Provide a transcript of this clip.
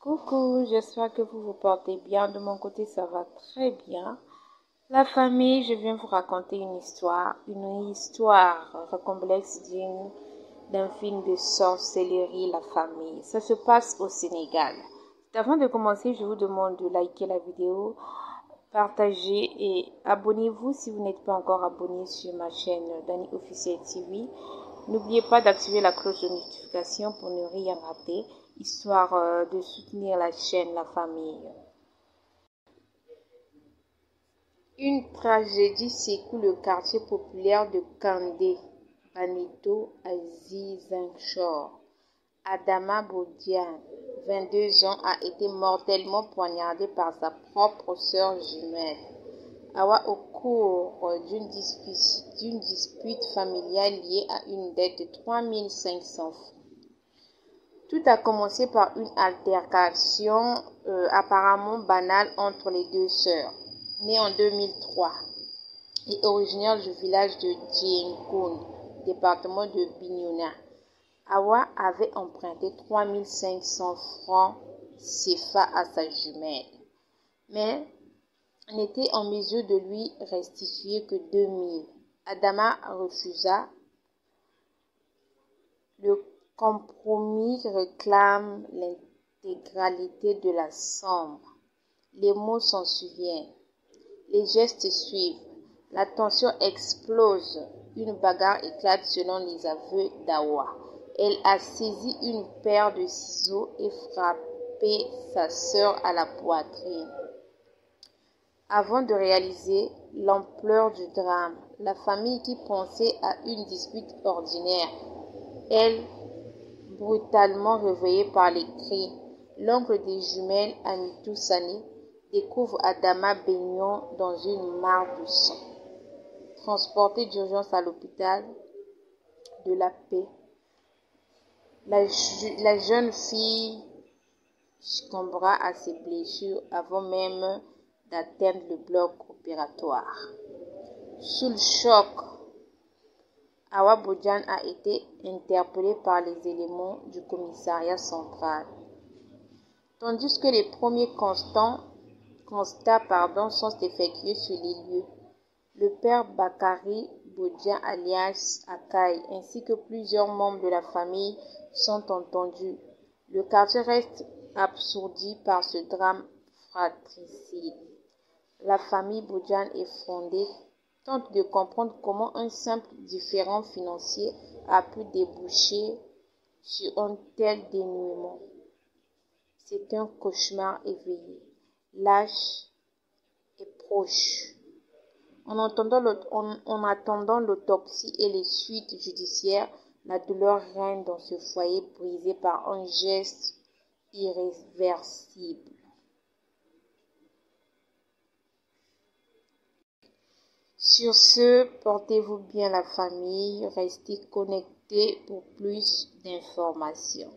Coucou, j'espère que vous vous portez bien. De mon côté, ça va très bien. La famille, je viens vous raconter une histoire complexe d'un film de sorcellerie, La Famille. Ça se passe au Sénégal. Avant de commencer, je vous demande de liker la vidéo, partager et abonnez-vous si vous n'êtes pas encore abonné sur ma chaîne Dany Officiel TV. N'oubliez pas d'activer la cloche de notification pour ne rien rater, histoire de soutenir la chaîne La Famille. Une tragédie secoue le quartier populaire de Kandé, Baneto, à Ziguinchor. Adama Bodian, 22 ans, a été mortellement poignardée par sa propre sœur jumelle. Awa au cours d'une dispute familiale liée à une dette de 3500 francs. Tout a commencé par une altercation apparemment banale entre les deux sœurs. Née en 2003 et originaire du village de Djenkoun, département de Bignona, Awa avait emprunté 3500 francs CFA à sa jumelle, mais n'était en mesure de lui restituer que 2000. Adama refusa. Le compromis réclame l'intégralité de la somme. Les mots s'en souviennent. Les gestes suivent. La tension explose. Une bagarre éclate selon les aveux d'Awa. Elle a saisi une paire de ciseaux et frappé sa sœur à la poitrine. Avant de réaliser l'ampleur du drame, la famille qui pensait à une dispute ordinaire, elle, brutalement réveillée par les cris, l'oncle des jumelles, Amitou Sané, découvre Adama baignant dans une mare de sang. Transportée d'urgence à l'hôpital de la Paix, la jeune fille succombera à ses blessures avant même d'atteindre le bloc opératoire. Sous le choc, Awa Bodian a été interpellée par les éléments du commissariat central. Tandis que les premiers constats sont effectués sur les lieux, le père Bakari Bodian alias Akai ainsi que plusieurs membres de la famille sont entendus. Le quartier reste absourdi par ce drame fratricide. La famille Bodian effondrée tente de comprendre comment un simple différend financier a pu déboucher sur un tel dénouement. C'est un cauchemar éveillé. L'âge est proche. En attendant l'autopsie et les suites judiciaires, la douleur règne dans ce foyer brisé par un geste irréversible. Sur ce, portez-vous bien la famille, restez connectés pour plus d'informations.